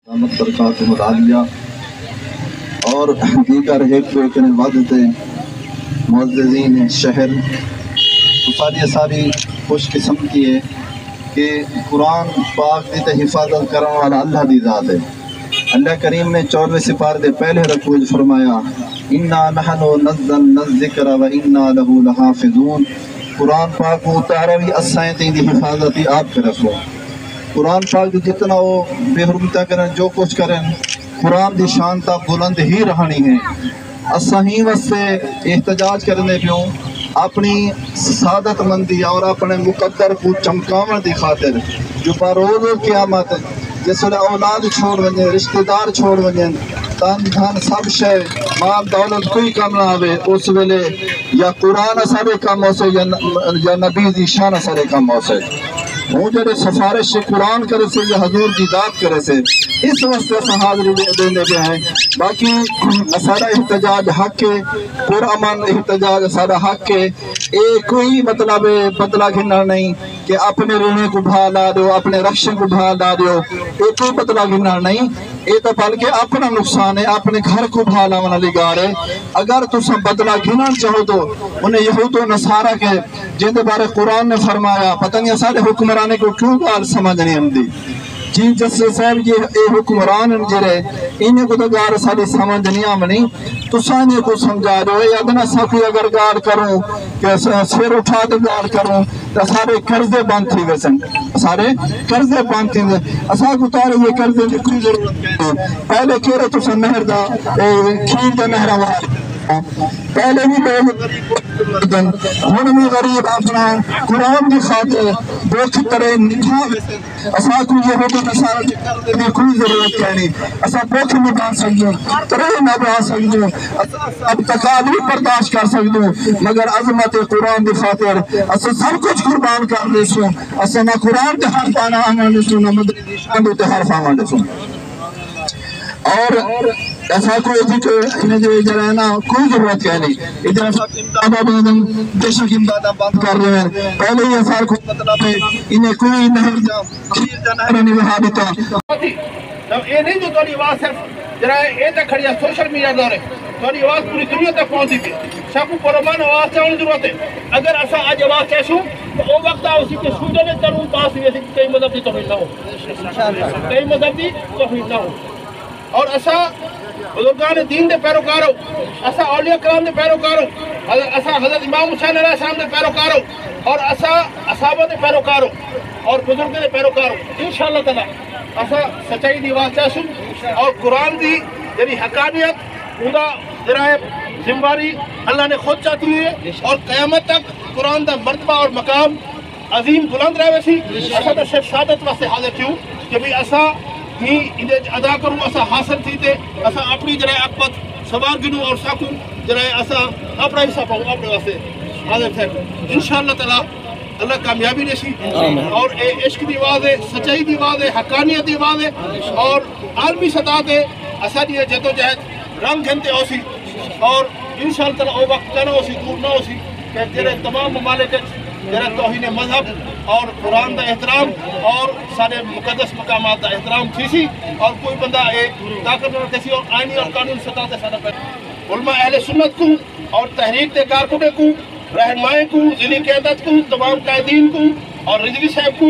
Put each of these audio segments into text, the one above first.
دامت برکاتہ العالیہ اور دیگر ایک وعدت معززین شہر تو ساری خوش قسمتی ہے کہ قرآن پاک دی تے حفاظت کرنے والا اللہ دی ذات ہے۔ اللہ کریم نے 14ویں سپارے دے پہلے رکوع فرمایا انا نحن نزلنا الذکر و انا لہ لحافظون، قرآن پاک کو اتارا بھی اسائیں تے دی حفاظت ہی آپ کے رسول۔ قرآن پاک جتنا وہ بے حرمتہ کریں جو کچھ کریں قرآن دی شان تا بلند ہی رہنی ہے۔ اساں ہی واسطے احتجاج کرنے پیوں اپنی سعادت مندی اور اپنے مقدر کو چمکاون دی خاطر جو بروز قیامت جس ویلے اولاد چھوڑ ونجے رشتہ دار چھوڑ ونجے تن دھن سب شے مال دولت کوئی کم نہ آوے، اس ویلے یا قرآن اسارے کم ہو سے یا نبی دی شان اسارے کم ہو سے۔ وہ جڑے سفارش قرآن کرے سے یا حضور کی ذات کرے سے اس واسطے سے حاضری دینے پہ ہیں۔ باقی سارا احتجاج حق کے پرامن احتجاج سارا حق کے، ایک کوئی مطلب بدلہ گھننا نہیں کہ اپنے رونے کو بھا لا دو اپنے رکشے کو بھا لا دو، ایک کوئی بدلہ گھننا نہیں، یہ تو بلکہ اپنا نقصان ہے، اپنے گھر کو بھا لانا لگا رہے۔ اگر تم بدلہ گھننا چاہو تو انہیں یہود و نصارہ کے جن کے بارے قرآن نے فرمایا پتہ نہیں سارے حکمرانے کو کیوں گال سمجھ نہیں آتی، چیف جسٹس صاحب یہ حکمران جڑے انہیں کو تو گال ساری سمجھ نہیں آمنی، تو سانے کو سمجھا دو ادنا سا کوئی اگر گال کروں کہ سر اٹھا دے گال کروں تو سارے قرضے بند تھی ویسن، سارے قرضے بند تھی اسا کو تارے یہ قرضے کی کوئی ضرورت نہیں۔ پہلے کہہ رہے تو سن مہر دا کھیر دا مہرہ وہاں پہلے بھی لوگ ہن بھی غریب اپنا قرآن کی خاطر دیکھ کرے نکھا اسا کو یہ ہوگا نصارہ کے قرضے میں کوئی ضرورت نہیں، اسا بوکھ میں بان سکتے ترے نہ بان سکتے اب تکالیف برداشت کر سکتے، مگر عظمت قرآن کی خاطر اسا سب کچھ قربان کر دے سو، اسا نہ قرآن کے حرف آنا آنے سو نہ مدری دی شان دے حرف آنے سو۔ اور ایسا کوئی تھی کہ انہیں جو ادھر ہے نا کوئی ضرورت کیا نہیں، ادھر ایسا امدادہ بندن دیشک امدادہ بند کر رہے ہیں، پہلے ہی ایسا کو مطلب ہے انہیں کوئی نہر جا کھیر جا نہر نہیں بہا دیتا۔ یہ نہیں جو تھوڑی آواز صرف جرائے اے تک کھڑی ہے سوشل میڈیا دورے تھوڑی آواز پوری دنیا تک پہنچی تھی، شاکو پرمان آواز چاہنے ضرورت ہے۔ اگر ایسا آج آواز چاہشوں تو وہ وقت اسی کے سوچنے نے ترون پاس ہوئے تھے کئی مذہب دی توحید نہ ہو، کئی مذہب دی توحید نہ ہو، اور ایسا بزرگان دین دے پیروکار ہو، ایسا اولیاء کرام دے پیروکار ہو، ایسا حضرت امام حسین علیہ السلام دے پیروکار ہو، اور ایسا اصحابہ دے پیروکار ہو اور بزرگ دے پیروکار ہو، انشاءاللہ تعالیٰ ایسا سچائی دی آواز چاہسوں اور قرآن دی یعنی حقانیت اندہ ذرائع ذمہ اللہ نے خود چاہتی ہے اور قیامت تک قرآن دا مرتبہ اور مقام عظیم بلند رہے ویسی ایسا تو صرف سعادت واسطے حاضر کیوں کہ بھی ایسا ہی انہیں ادا کروں ایسا حاصل تھی تے ایسا اپنی ذرائع اقبت سوار گنوں اور ساکوں ذرائع ایسا اپنا حصہ پاؤں اپنے واسطے حاضر تھے۔ انشاءاللہ تعالیٰ اللہ کامیابی نشی اور عشق دی آواز ہے، سچائی دی آواز ہے، حقانیت دی آواز ہے اور عالمی سطح تے ایسا دی جد و جہد رنگ گھنتے ہو سی اور انشاءاللہ تعالیٰ وہ وقت نہ ہو سی دور نہ ہو سی کہ جرے تمام ممالک جرے توہین مذہب اور قرآن دا احترام اور سارے مقدس مقامات دا احترام تھی سی اور کوئی بندہ ایک طاقت نہ کسی اور آئینی اور قانون سطح تے سارا پہنے علماء اہل سنت کو اور تحریک تے کارکنے کو رہنمائیں کو ذلی قیادت کو تمام قائدین کو اور رضوی صاحب کو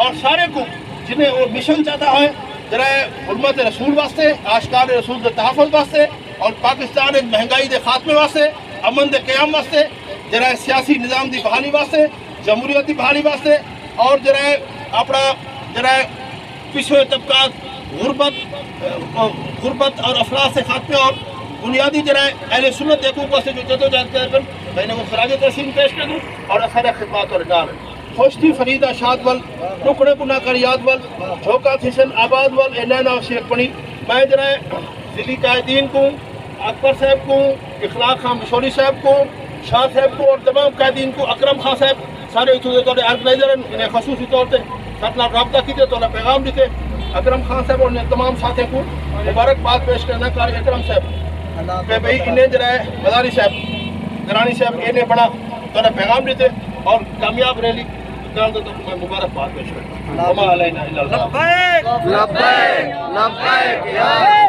اور سارے کو جنہیں وہ مشن چاہتا ہے ذرائع حرمت رسول واسطے آشکار رسول دے تحفظ واسطے اور پاکستان مہنگائی دے خاتمے واسطے امن دے قیام واسطے ذرائع سیاسی نظام دی بحالی واسطے جمہوریت دی بحالی واسطے اور ذرائع اپنا ذرائع پچھڑے طبقات غربت اور افلاس سے خاتمے اور بنیادی ذرائع اہل سنت حقوق واسطے جو جدوجہد کر میں نے وہ خراج تحسین پیش کر دوں اور اثر خدمات اور ڈال خوشتی فریدہ شاد ول ٹکڑے پنا کر یاد ول جھوکا حسن آباد ول ایلینا شیخ پڑی میں ذرائع ذلی قائدین کو اکبر صاحب کو اخلاق خان مشوری صاحب کو شاہ صاحب کو اور تمام قائدین کو اکرم خان صاحب سارے اتنے طور آرگنائزر انہیں خصوصی طور پہ ساتھ رابطہ کیتے تو پیغام دیتے اکرم خان صاحب اور تمام ساتھی کو مبارکباد پیش کرنا کاری اکرم صاحب کہ بھئی انہیں ذرائع مداری صاحب گرانی صاحب انہیں بڑا تو پیغام دیتے اور کامیاب ریلی جان تو میں مبارکباد پیش کرتا ہوں وما علینا الا البلاغ لبیک لبیک لبیک یا